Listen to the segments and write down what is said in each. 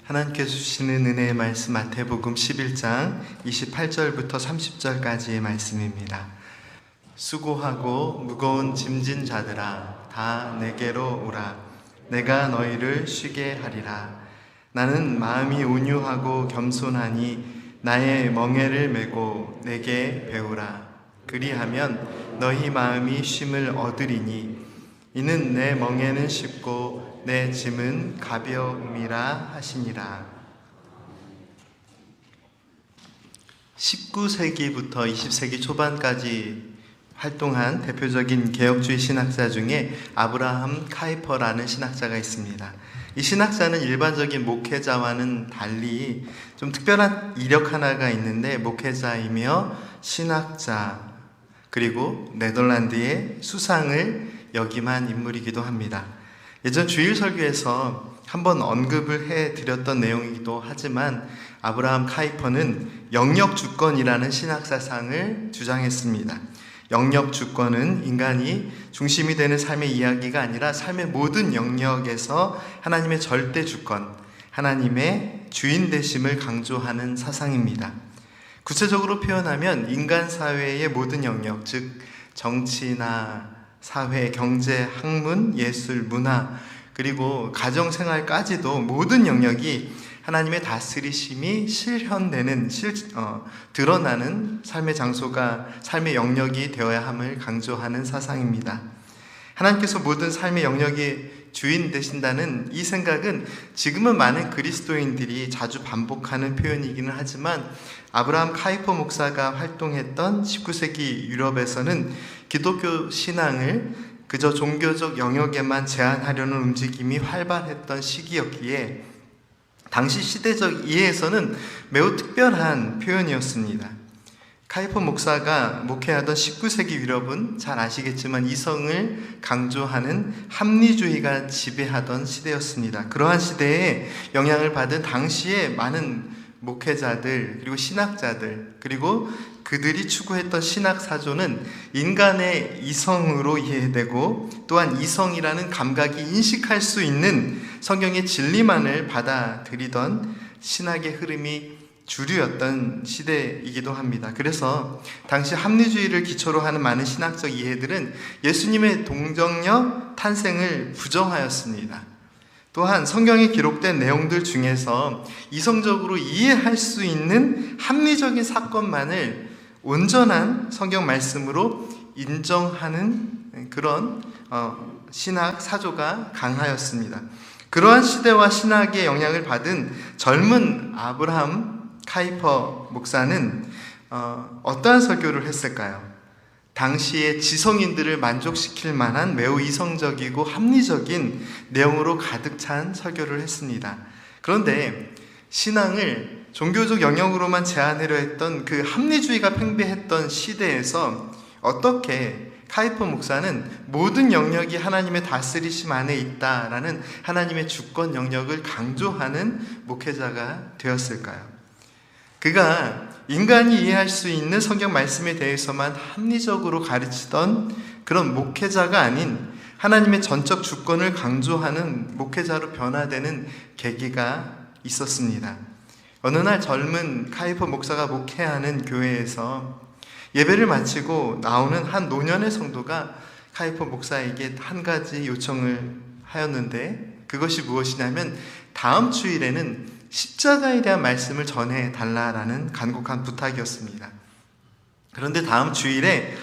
하나님께서 주시는 은혜의 말씀 마태복음 11장 28절부터 30절까지의 말씀입니다. 수고하고 무거운 짐진 자들아 다 내게로 오라. 내가 너희를 쉬게 하리라. 나는 마음이 온유하고 겸손하니 나의 멍에를 메고 내게 배우라. 그리하면 너희 마음이 쉼을 얻으리니 이는 내 멍에는 쉽고 내 짐은 가벼움이라 하시니라. 19세기부터 20세기 초반까지 활동한 대표적인 개혁주의 신학자 중에 아브라함 카이퍼라는 신학자가 있습니다. 이 신학자는 일반적인 목회자와는 달리 좀 특별한 이력 하나가 있는데, 목회자이며 신학자, 그리고 네덜란드의 수상을 역임한 인물이기도 합니다. 예전 주일 설교에서 한번 언급을 해드렸던 내용이기도 하지만, 아브라함 카이퍼는 영역주권이라는 신학사상을 주장했습니다. 영역주권은 인간이 중심이 되는 삶의 이야기가 아니라 삶의 모든 영역에서 하나님의 절대주권, 하나님의 주인 되심을 강조하는 사상입니다. 구체적으로 표현하면 인간 사회의 모든 영역, 즉 정치나 사회, 경제, 학문, 예술, 문화, 그리고 가정생활까지도 모든 영역이 하나님의 다스리심이 실현되는, 드러나는 삶의 장소가, 삶의 영역이 되어야 함을 강조하는 사상입니다. 하나님께서 모든 삶의 영역이 주인 되신다는 이 생각은 지금은 많은 그리스도인들이 자주 반복하는 표현이기는 하지만, 아브라함 카이퍼 목사가 활동했던 19세기 유럽에서는 기독교 신앙을 그저 종교적 영역에만 제한하려는 움직임이 활발했던 시기였기에 당시 시대적 이해에서는 매우 특별한 표현이었습니다. 카이퍼 목사가 목회하던 19세기 유럽은 잘 아시겠지만 이성을 강조하는 합리주의가 지배하던 시대였습니다. 그러한 시대에 영향을 받은 당시에 많은 목회자들, 그리고 신학자들, 그리고 그들이 추구했던 신학사조는 인간의 이성으로 이해되고 또한 이성이라는 감각이 인식할 수 있는 성경의 진리만을 받아들이던 신학의 흐름이 주류였던 시대이기도 합니다. 그래서 당시 합리주의를 기초로 하는 많은 신학적 이해들은 예수님의 동정녀 탄생을 부정하였습니다. 또한 성경에 기록된 내용들 중에서 이성적으로 이해할 수 있는 합리적인 사건만을 온전한 성경 말씀으로 인정하는 그런 신학 사조가 강하였습니다. 그러한 시대와 신학의 영향을 받은 젊은 아브라함 카이퍼 목사는 어떠한 설교를 했을까요? 당시의 지성인들을 만족시킬 만한 매우 이성적이고 합리적인 내용으로 가득 찬 설교를 했습니다. 그런데 신앙을 종교적 영역으로만 제한하려 했던 그 합리주의가 팽배했던 시대에서 어떻게 카이퍼 목사는 모든 영역이 하나님의 다스리심 안에 있다라는 하나님의 주권 영역을 강조하는 목회자가 되었을까요? 그가 인간이 이해할 수 있는 성경 말씀에 대해서만 합리적으로 가르치던 그런 목회자가 아닌 하나님의 전적 주권을 강조하는 목회자로 변화되는 계기가 있었습니다. 어느 날 젊은 카이퍼 목사가 목회하는 교회에서 예배를 마치고 나오는 한 노년의 성도가 카이퍼 목사에게 한 가지 요청을 하였는데, 그것이 무엇이냐면 다음 주일에는 십자가에 대한 말씀을 전해달라라는 간곡한 부탁이었습니다. 그런데 다음 주일에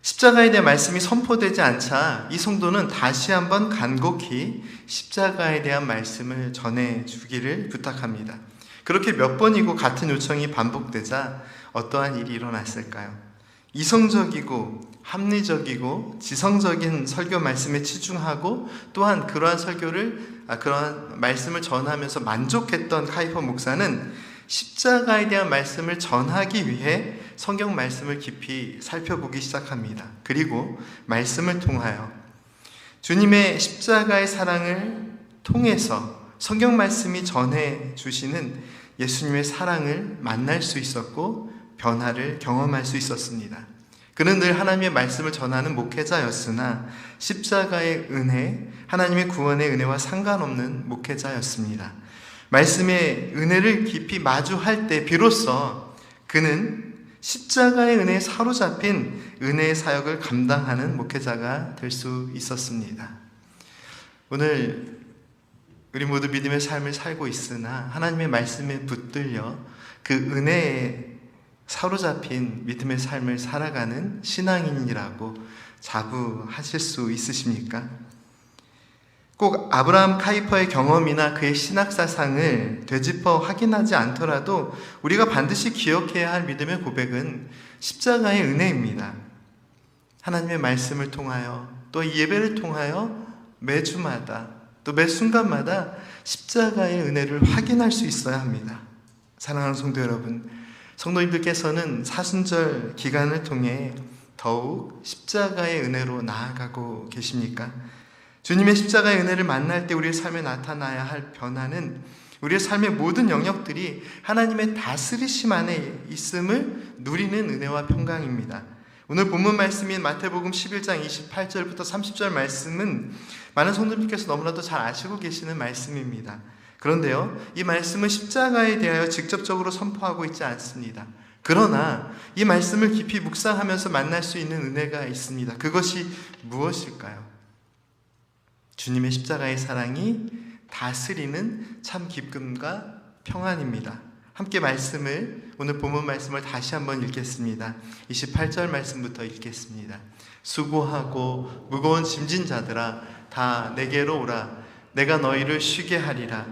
십자가에 대한 말씀이 선포되지 않자 이 성도는 다시 한번 간곡히 십자가에 대한 말씀을 전해주기를 부탁합니다. 그렇게 몇 번이고 같은 요청이 반복되자 어떠한 일이 일어났을까요? 이성적이고 합리적이고 지성적인 설교 말씀에 치중하고 또한 그러한 말씀을 전하면서 만족했던 카이퍼 목사는 십자가에 대한 말씀을 전하기 위해 성경 말씀을 깊이 살펴보기 시작합니다. 그리고 말씀을 통하여 주님의 십자가의 사랑을 통해서 성경 말씀이 전해 주시는 예수님의 사랑을 만날 수 있었고 변화를 경험할 수 있었습니다. 그는 늘 하나님의 말씀을 전하는 목회자였으나 십자가의 은혜, 하나님의 구원의 은혜와 상관없는 목회자였습니다. 말씀의 은혜를 깊이 마주할 때 비로소 그는 십자가의 은혜에 사로잡힌 은혜의 사역을 감당하는 목회자가 될 수 있었습니다. 오늘 우리 모두 믿음의 삶을 살고 있으나 하나님의 말씀에 붙들려 그 은혜에 사로잡힌 믿음의 삶을 살아가는 신앙인이라고 자부하실 수 있으십니까? 꼭 아브라함 카이퍼의 경험이나 그의 신학사상을 되짚어 확인하지 않더라도 우리가 반드시 기억해야 할 믿음의 고백은 십자가의 은혜입니다. 하나님의 말씀을 통하여 또 예배를 통하여 매주마다 또 매 순간마다 십자가의 은혜를 확인할 수 있어야 합니다. 사랑하는 성도 여러분, 성도님들께서는 사순절 기간을 통해 더욱 십자가의 은혜로 나아가고 계십니까? 주님의 십자가의 은혜를 만날 때 우리의 삶에 나타나야 할 변화는 우리의 삶의 모든 영역들이 하나님의 다스리심 안에 있음을 누리는 은혜와 평강입니다. 오늘 본문 말씀인 마태복음 11장 28절부터 30절 말씀은 많은 성도님께서 너무나도 잘 아시고 계시는 말씀입니다. 그런데요, 이 말씀은 십자가에 대하여 직접적으로 선포하고 있지 않습니다. 그러나 이 말씀을 깊이 묵상하면서 만날 수 있는 은혜가 있습니다. 그것이 무엇일까요? 주님의 십자가의 사랑이 다스리는 참 기쁨과 평안입니다. 함께 말씀을, 오늘 본문 말씀을 다시 한번 읽겠습니다. 28절 말씀부터 읽겠습니다. 수고하고 무거운 짐진 자들아 다 내게로 오라. 내가 너희를 쉬게 하리라.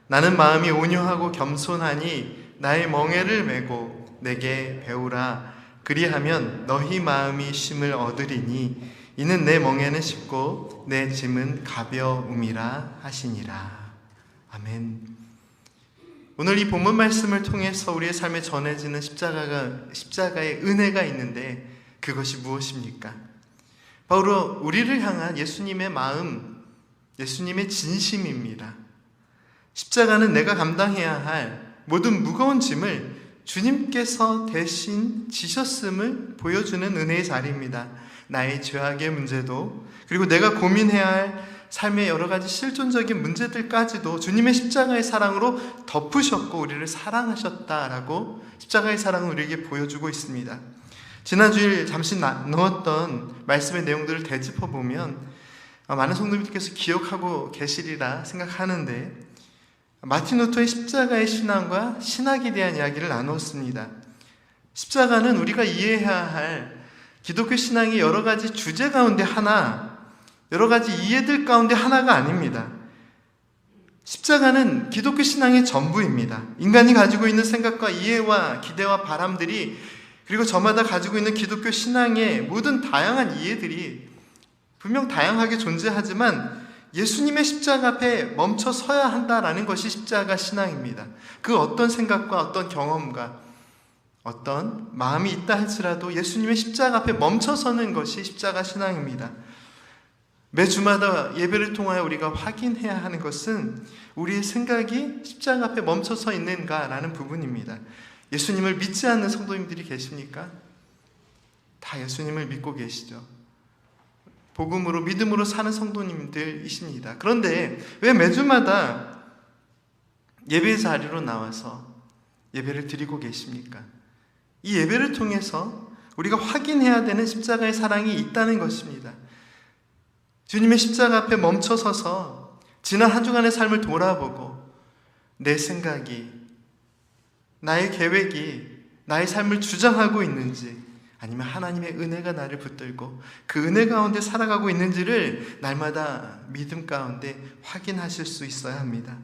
나는 마음이 온유하고 겸손하니 나의 멍에를 메고 내게 배우라. 그리하면 너희 마음이 쉼을 얻으리니 이는 내 멍에는 쉽고 내 짐은 가벼움이라 하시니라. 아멘. 오늘 이 본문 말씀을 통해서 우리의 삶에 전해지는 십자가의 은혜가 있는데 그것이 무엇입니까? 바로 우리를 향한 예수님의 마음, 예수님의 진심입니다. 십자가는 내가 감당해야 할 모든 무거운 짐을 주님께서 대신 지셨음을 보여주는 은혜의 자리입니다. 나의 죄악의 문제도, 그리고 내가 고민해야 할 삶의 여러 가지 실존적인 문제들까지도 주님의 십자가의 사랑으로 덮으셨고 우리를 사랑하셨다라고 십자가의 사랑을 우리에게 보여주고 있습니다. 지난 주일 잠시 나누었던 말씀의 내용들을 되짚어 보면 많은 성도님들께서 기억하고 계시리라 생각하는데, 마틴 루터의 십자가의 신앙과 신학에 대한 이야기를 나누었습니다. 십자가는 우리가 이해해야 할 기독교 신앙의 여러 가지 주제 가운데 하나, 여러 가지 이해들 가운데 하나가 아닙니다. 십자가는 기독교 신앙의 전부입니다. 인간이 가지고 있는 생각과 이해와 기대와 바람들이, 그리고 저마다 가지고 있는 기독교 신앙의 모든 다양한 이해들이 분명 다양하게 존재하지만 예수님의 십자가 앞에 멈춰 서야 한다라는 것이 십자가 신앙입니다. 그 어떤 생각과 어떤 경험과 어떤 마음이 있다 할지라도 예수님의 십자가 앞에 멈춰 서는 것이 십자가 신앙입니다. 매 주마다 예배를 통하여 우리가 확인해야 하는 것은 우리의 생각이 십자가 앞에 멈춰 서 있는가라는 부분입니다. 예수님을 믿지 않는 성도님들이 계십니까? 다 예수님을 믿고 계시죠. 복음으로, 믿음으로 사는 성도님들이십니다. 그런데 왜 매주마다 예배 자리로 나와서 예배를 드리고 계십니까? 이 예배를 통해서 우리가 확인해야 되는 십자가의 사랑이 있다는 것입니다. 주님의 십자가 앞에 멈춰서서 지난 한 주간의 삶을 돌아보고 내 생각이, 나의 계획이 나의 삶을 주장하고 있는지, 아니면 하나님의 은혜가 나를 붙들고 그 은혜 가운데 살아가고 있는지를 날마다 믿음 가운데 확인하실 수 있어야 합니다.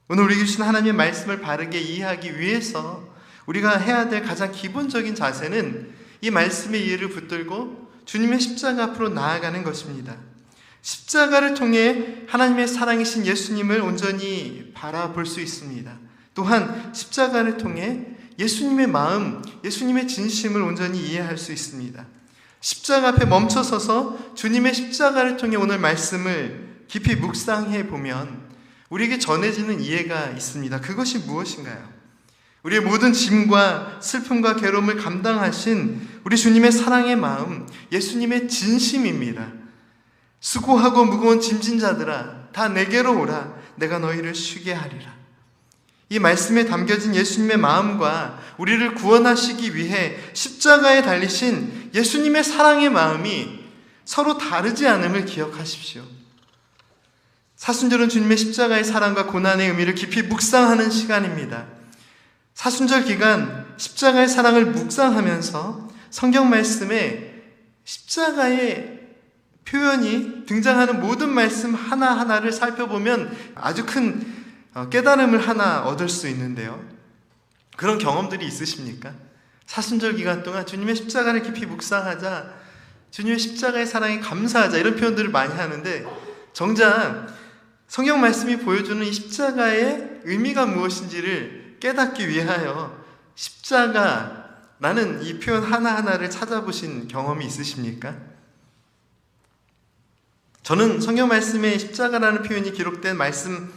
오늘 우리에게 주신 하나님의 말씀을 바르게 이해하기 위해서 우리가 해야 될 가장 기본적인 자세는 이 말씀의 이해를 붙들고 주님의 십자가 앞으로 나아가는 것입니다. 십자가를 통해 하나님의 사랑이신 예수님을 온전히 바라볼 수 있습니다. 또한 십자가를 통해 예수님의 마음, 예수님의 진심을 온전히 이해할 수 있습니다. 십자가 앞에 멈춰서서 주님의 십자가를 통해 오늘 말씀을 깊이 묵상해 보면 우리에게 전해지는 이해가 있습니다. 그것이 무엇인가요? 우리의 모든 짐과 슬픔과 괴로움을 감당하신 우리 주님의 사랑의 마음, 예수님의 진심입니다. 수고하고 무거운 짐진 자들아, 다 내게로 오라. 내가 너희를 쉬게 하리라. 이 말씀에 담겨진 예수님의 마음과 우리를 구원하시기 위해 십자가에 달리신 예수님의 사랑의 마음이 서로 다르지 않음을 기억하십시오. 사순절은 주님의 십자가의 사랑과 고난의 의미를 깊이 묵상하는 시간입니다. 사순절 기간 십자가의 사랑을 묵상하면서 성경 말씀에 십자가의 표현이 등장하는 모든 말씀 하나하나를 살펴보면 아주 큰 깨달음을 하나 얻을 수 있는데요. 그런 경험들이 있으십니까? 사순절 기간 동안 주님의 십자가를 깊이 묵상하자, 주님의 십자가의 사랑에 감사하자, 이런 표현들을 많이 하는데, 정작 성경 말씀이 보여주는 이 십자가의 의미가 무엇인지를 깨닫기 위하여 십자가라는 이 표현 하나하나를 찾아보신 경험이 있으십니까? 저는 성경 말씀에 십자가라는 표현이 기록된 말씀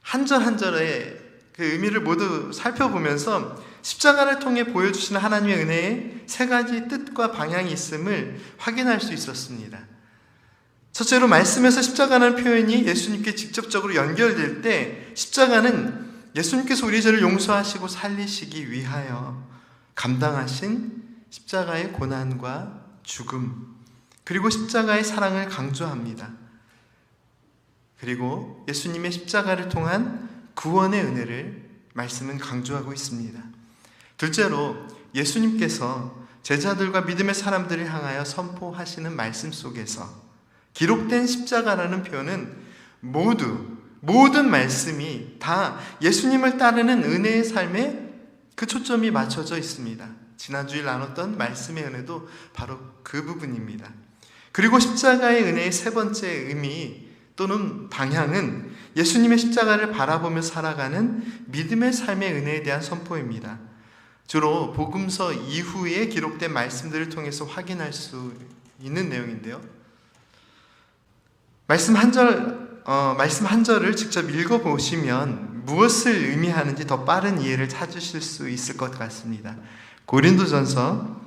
한 절 한 절의 그 의미를 모두 살펴보면서 십자가를 통해 보여주시는 하나님의 은혜에 세 가지 뜻과 방향이 있음을 확인할 수 있었습니다. 첫째로, 말씀에서 십자가라는 표현이 예수님께 직접적으로 연결될 때 십자가는 예수님께서 우리 죄를 용서하시고 살리시기 위하여 감당하신 십자가의 고난과 죽음, 그리고 십자가의 사랑을 강조합니다. 그리고 예수님의 십자가를 통한 구원의 은혜를 말씀은 강조하고 있습니다. 둘째로, 예수님께서 제자들과 믿음의 사람들을 향하여 선포하시는 말씀 속에서 기록된 십자가라는 표현은 모든 말씀이 다 예수님을 따르는 은혜의 삶에 그 초점이 맞춰져 있습니다. 지난주에 나눴던 말씀의 은혜도 바로 그 부분입니다. 그리고 십자가의 은혜의 세 번째 의미 또는 방향은 예수님의 십자가를 바라보며 살아가는 믿음의 삶의 은혜에 대한 선포입니다. 주로 복음서 이후에 기록된 말씀들을 통해서 확인할 수 있는 내용인데요. 말씀 한 절을 직접 읽어보시면 무엇을 의미하는지 더 빠른 이해를 찾으실 수 있을 것 같습니다. 고린도전서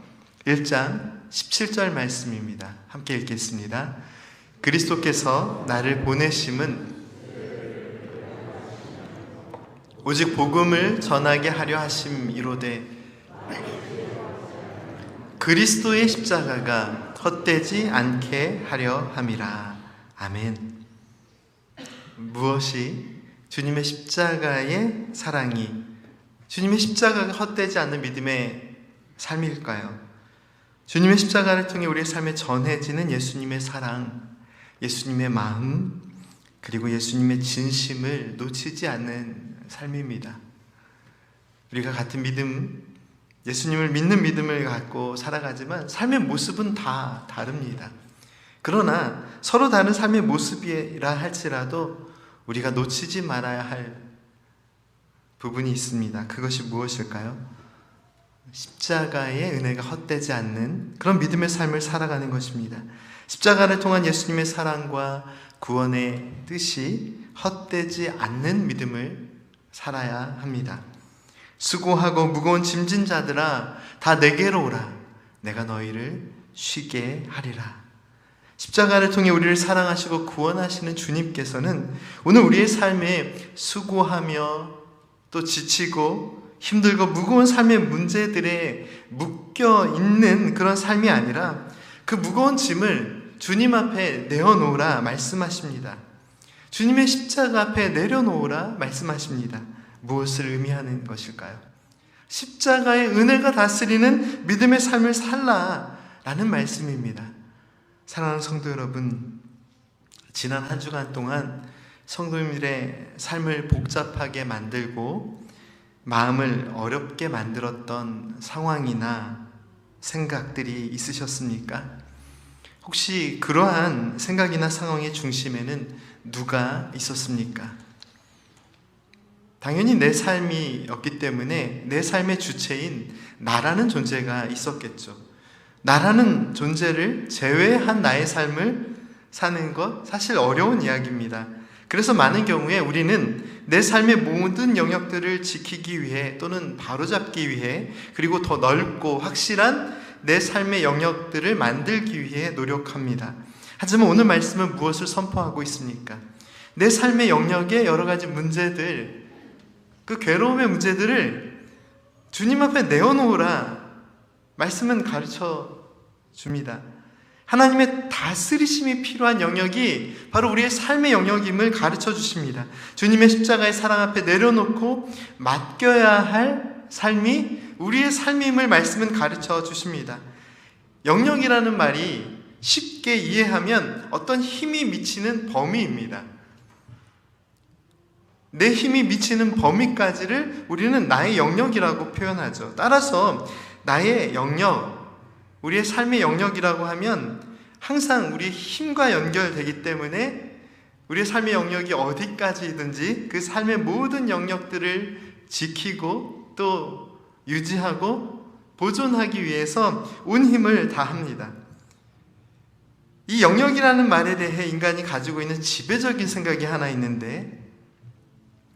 1장 17절 말씀입니다. 함께 읽겠습니다. 그리스도께서 나를 보내심은 오직 복음을 전하게 하려 하심이로되 그리스도의 십자가가 헛되지 않게 하려 함이라. 아멘. 무엇이 주님의 십자가의 사랑이, 주님의 십자가가 헛되지 않는 믿음의 삶일까요? 주님의 십자가를 통해 우리의 삶에 전해지는 예수님의 사랑, 예수님의 마음, 그리고 예수님의 진심을 놓치지 않는 삶입니다. 우리가 같은 믿음, 예수님을 믿는 믿음을 갖고 살아가지만 삶의 모습은 다 다릅니다. 그러나 서로 다른 삶의 모습이라 할지라도 우리가 놓치지 말아야 할 부분이 있습니다. 그것이 무엇일까요? 십자가의 은혜가 헛되지 않는 그런 믿음의 삶을 살아가는 것입니다. 십자가를 통한 예수님의 사랑과 구원의 뜻이 헛되지 않는 믿음을 살아야 합니다. 수고하고 무거운 짐진 자들아 다 내게로 오라. 내가 너희를 쉬게 하리라. 십자가를 통해 우리를 사랑하시고 구원하시는 주님께서는 오늘 우리의 삶에 수고하며 또 지치고 힘들고 무거운 삶의 문제들에 묶여 있는 그런 삶이 아니라 그 무거운 짐을 주님 앞에 내어놓으라 말씀하십니다. 주님의 십자가 앞에 내려놓으라 말씀하십니다. 무엇을 의미하는 것일까요? 십자가의 은혜가 다스리는 믿음의 삶을 살라라는 말씀입니다. 사랑하는 성도 여러분, 지난 한 주간 동안 성도님들의 삶을 복잡하게 만들고 마음을 어렵게 만들었던 상황이나 생각들이 있으셨습니까? 혹시 그러한 생각이나 상황의 중심에는 누가 있었습니까? 당연히 내 삶이었기 때문에 내 삶의 주체인 나라는 존재가 있었겠죠. 나라는 존재를 제외한 나의 삶을 사는 것 사실 어려운 이야기입니다. 그래서 많은 경우에 우리는 내 삶의 모든 영역들을 지키기 위해 또는 바로잡기 위해 그리고 더 넓고 확실한 내 삶의 영역들을 만들기 위해 노력합니다. 하지만 오늘 말씀은 무엇을 선포하고 있습니까? 내 삶의 영역의 여러 가지 문제들, 그 괴로움의 문제들을 주님 앞에 내어놓으라. 말씀은 가르쳐 줍니다. 하나님의 다스리심이 필요한 영역이 바로 우리의 삶의 영역임을 가르쳐 주십니다. 주님의 십자가의 사랑 앞에 내려놓고 맡겨야 할 삶이 우리의 삶임을 말씀은 가르쳐 주십니다. 영역이라는 말이 쉽게 이해하면 어떤 힘이 미치는 범위입니다. 내 힘이 미치는 범위까지를 우리는 나의 영역이라고 표현하죠. 따라서 나의 영역, 우리의 삶의 영역이라고 하면 항상 우리의 힘과 연결되기 때문에 우리의 삶의 영역이 어디까지든지 그 삶의 모든 영역들을 지키고 또 유지하고 보존하기 위해서 온 힘을 다합니다. 이 영역이라는 말에 대해 인간이 가지고 있는 지배적인 생각이 하나 있는데,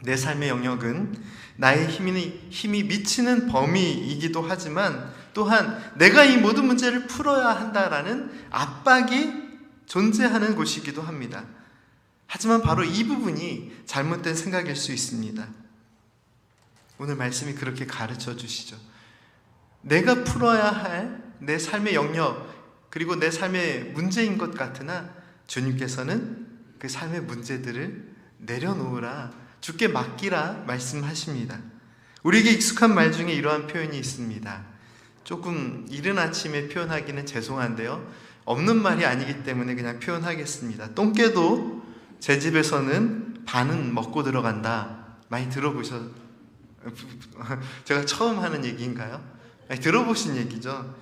내 삶의 영역은 나의 힘이 미치는 범위이기도 하지만 또한 내가 이 모든 문제를 풀어야 한다라는 압박이 존재하는 곳이기도 합니다. 하지만 바로 이 부분이 잘못된 생각일 수 있습니다. 오늘 말씀이 그렇게 가르쳐 주시죠. 내가 풀어야 할 내 삶의 영역, 그리고 내 삶의 문제인 것 같으나 주님께서는 그 삶의 문제들을 내려놓으라, 주께 맡기라 말씀하십니다. 우리에게 익숙한 말 중에 이러한 표현이 있습니다. 조금 이른 아침에 표현하기는 죄송한데요, 없는 말이 아니기 때문에 그냥 표현하겠습니다. 똥개도 제 집에서는 반은 먹고 들어간다. 많이 제가 처음 하는 얘기인가요? 들어보신 얘기죠.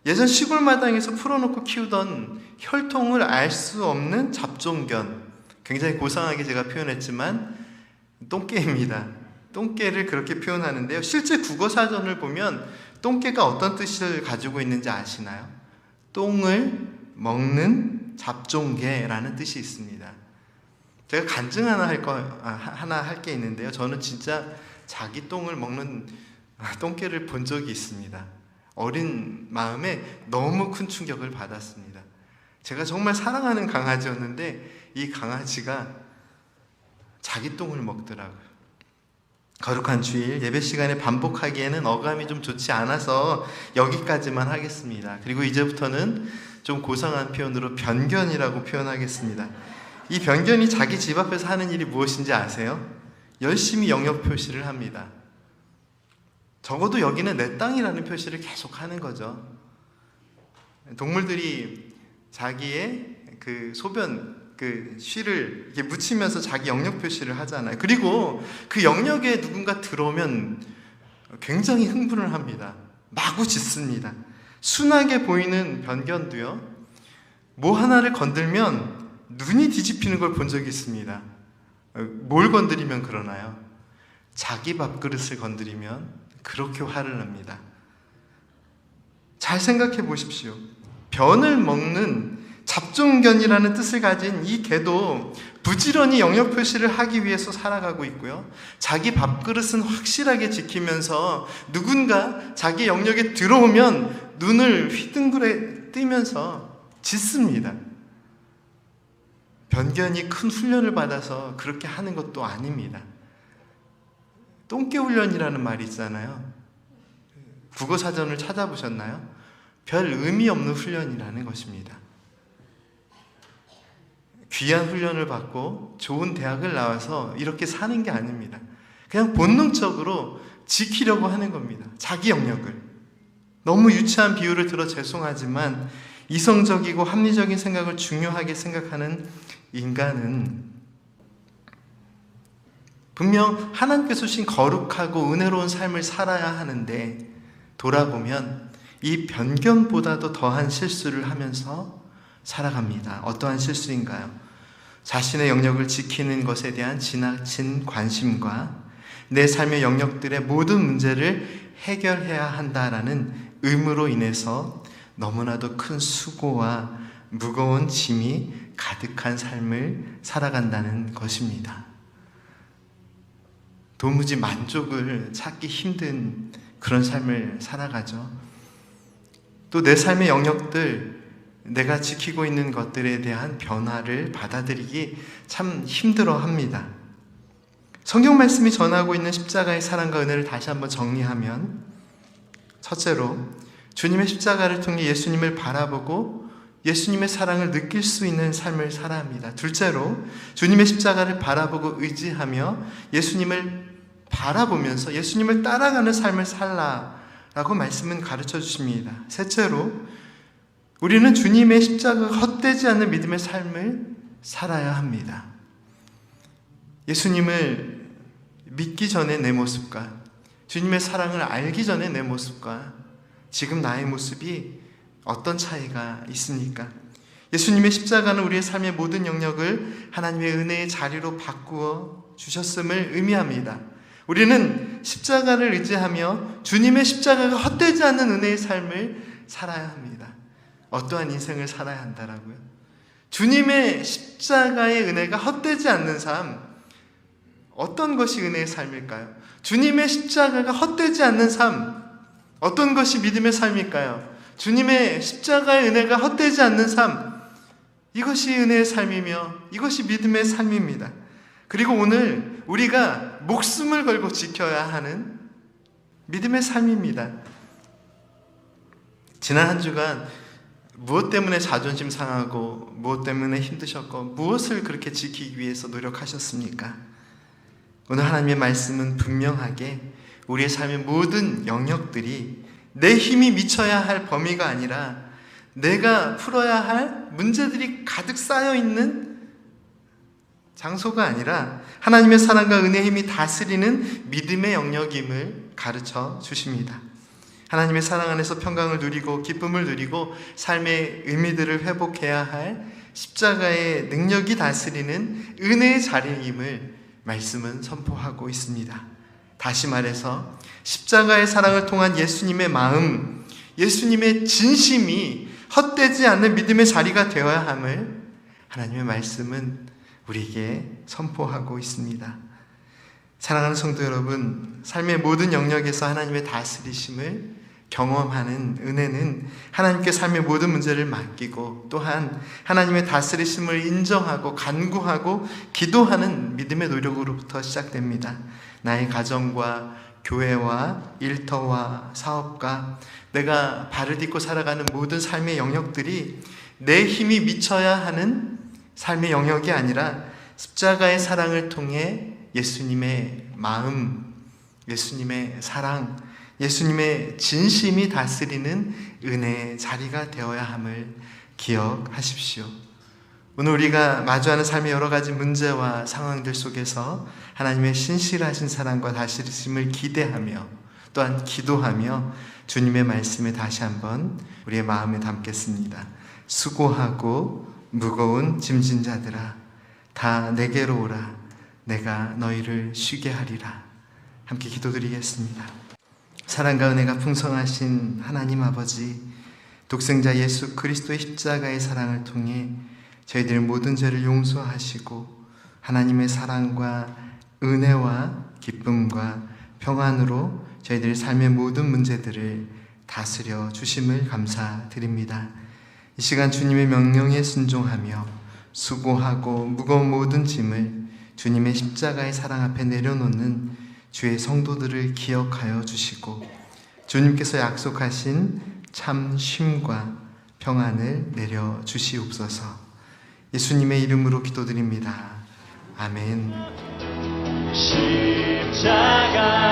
예전 시골 마당에서 풀어놓고 키우던 혈통을 알 수 없는 잡종견, 굉장히 고상하게 제가 표현했지만 똥개입니다. 똥개를 그렇게 표현하는데요, 실제 국어사전을 보면 똥개가 어떤 뜻을 가지고 있는지 아시나요? 똥을 먹는 잡종개라는 뜻이 있습니다. 제가 간증 하나 할 게 있는데요, 저는 진짜 자기 똥을 먹는 똥개를 본 적이 있습니다. 어린 마음에 너무 큰 충격을 받았습니다. 제가 정말 사랑하는 강아지였는데 이 강아지가 자기 똥을 먹더라고요. 거룩한 주일 예배 시간에 반복하기에는 어감이 좀 좋지 않아서 여기까지만 하겠습니다. 그리고 이제부터는 좀 고상한 표현으로 변견이라고 표현하겠습니다. 이 변견이 자기 집 앞에서 하는 일이 무엇인지 아세요? 열심히 영역 표시를 합니다. 적어도 여기는 내 땅이라는 표시를 계속 하는 거죠. 동물들이 자기의 그 소변, 그 쉬를 이렇게 묻히면서 자기 영역 표시를 하잖아요. 그리고 그 영역에 누군가 들어오면 굉장히 흥분을 합니다. 마구 짖습니다. 순하게 보이는 변견도요, 뭐 하나를 건들면 눈이 뒤집히는 걸 본 적이 있습니다. 뭘 건드리면 그러나요? 자기 밥그릇을 건드리면 그렇게 화를 냅니다. 잘 생각해 보십시오. 변을 먹는 잡종견이라는 뜻을 가진 이 개도 부지런히 영역 표시를 하기 위해서 살아가고 있고요, 자기 밥그릇은 확실하게 지키면서 누군가 자기 영역에 들어오면 눈을 휘둥그레 뜨면서 짖습니다. 변견이 큰 훈련을 받아서 그렇게 하는 것도 아닙니다. 똥개 훈련이라는 말이 있잖아요. 국어사전을 찾아보셨나요? 별 의미 없는 훈련이라는 것입니다. 귀한 훈련을 받고 좋은 대학을 나와서 이렇게 사는 게 아닙니다. 그냥 본능적으로 지키려고 하는 겁니다. 자기 영역을. 너무 유치한 비유를 들어 죄송하지만 이성적이고 합리적인 생각을 중요하게 생각하는 인간은 분명 하나님께서 주신 거룩하고 은혜로운 삶을 살아야 하는데, 돌아보면 이 변견보다도 더한 실수를 하면서 살아갑니다. 어떠한 실수인가요? 자신의 영역을 지키는 것에 대한 지나친 관심과 내 삶의 영역들의 모든 문제를 해결해야 한다라는 의무로 인해서 너무나도 큰 수고와 무거운 짐이 가득한 삶을 살아간다는 것입니다. 도무지 만족을 찾기 힘든 그런 삶을 살아가죠. 또 내 삶의 영역들, 내가 지키고 있는 것들에 대한 변화를 받아들이기 참 힘들어합니다. 성경 말씀이 전하고 있는 십자가의 사랑과 은혜를 다시 한번 정리하면, 첫째로 주님의 십자가를 통해 예수님을 바라보고 예수님의 사랑을 느낄 수 있는 삶을 살아야 합니다. 둘째로 주님의 십자가를 바라보고 의지하며 예수님을 바라보면서 예수님을 따라가는 삶을 살라라고 말씀은 가르쳐 주십니다. 셋째로 우리는 주님의 십자가가 헛되지 않는 믿음의 삶을 살아야 합니다. 예수님을 믿기 전에 내 모습과 주님의 사랑을 알기 전에 내 모습과 지금 나의 모습이 어떤 차이가 있습니까? 예수님의 십자가는 우리의 삶의 모든 영역을 하나님의 은혜의 자리로 바꾸어 주셨음을 의미합니다. 우리는 십자가를 의지하며 주님의 십자가가 헛되지 않는 은혜의 삶을 살아야 합니다. 어떠한 인생을 살아야 한다라고요? 주님의 십자가의 은혜가 헛되지 않는 삶, 어떤 것이 은혜의 삶일까요? 주님의 십자가가 헛되지 않는 삶, 어떤 것이 믿음의 삶일까요? 주님의 십자가의 은혜가 헛되지 않는 삶, 이것이 은혜의 삶이며 이것이 믿음의 삶입니다. 그리고 오늘 우리가 목숨을 걸고 지켜야 하는 믿음의 삶입니다. 지난 한 주간 무엇 때문에 자존심 상하고 무엇 때문에 힘드셨고 무엇을 그렇게 지키기 위해서 노력하셨습니까? 오늘 하나님의 말씀은 분명하게 우리의 삶의 모든 영역들이 내 힘이 미쳐야 할 범위가 아니라 내가 풀어야 할 문제들이 가득 쌓여 있는 장소가 아니라 하나님의 사랑과 은혜의 힘이 다스리는 믿음의 영역임을 가르쳐 주십니다. 하나님의 사랑 안에서 평강을 누리고 기쁨을 누리고 삶의 의미들을 회복해야 할 십자가의 능력이 다스리는 은혜의 자리임을 말씀은 선포하고 있습니다. 다시 말해서 십자가의 사랑을 통한 예수님의 마음, 예수님의 진심이 헛되지 않는 믿음의 자리가 되어야 함을 하나님의 말씀은 우리에게 선포하고 있습니다. 사랑하는 성도 여러분, 삶의 모든 영역에서 하나님의 다스리심을 경험하는 은혜는 하나님께 삶의 모든 문제를 맡기고 또한 하나님의 다스리심을 인정하고 간구하고 기도하는 믿음의 노력으로부터 시작됩니다. 나의 가정과 교회와 일터와 사업과 내가 발을 딛고 살아가는 모든 삶의 영역들이 내 힘이 미쳐야 하는 삶의 영역이 아니라 십자가의 사랑을 통해 예수님의 마음, 예수님의 사랑, 예수님의 진심이 다스리는 은혜의 자리가 되어야 함을 기억하십시오. 오늘 우리가 마주하는 삶의 여러 가지 문제와 상황들 속에서 하나님의 신실하신 사랑과 다스리심을 기대하며 또한 기도하며 주님의 말씀에 다시 한번 우리의 마음에 담겠습니다. 수고하고 무거운 짐진 자들아 다 내게로 오라. 내가 너희를 쉬게 하리라. 함께 기도드리겠습니다. 사랑과 은혜가 풍성하신 하나님 아버지, 독생자 예수 그리스도의 십자가의 사랑을 통해 저희들의 모든 죄를 용서하시고 하나님의 사랑과 은혜와 기쁨과 평안으로 저희들의 삶의 모든 문제들을 다스려 주심을 감사드립니다. 이 시간 주님의 명령에 순종하며 수고하고 무거운 모든 짐을 주님의 십자가의 사랑 앞에 내려놓는 주의 성도들을 기억하여 주시고 주님께서 약속하신 참 쉼과 평안을 내려 주시옵소서. 예수님의 이름으로 기도드립니다. 아멘. 십자가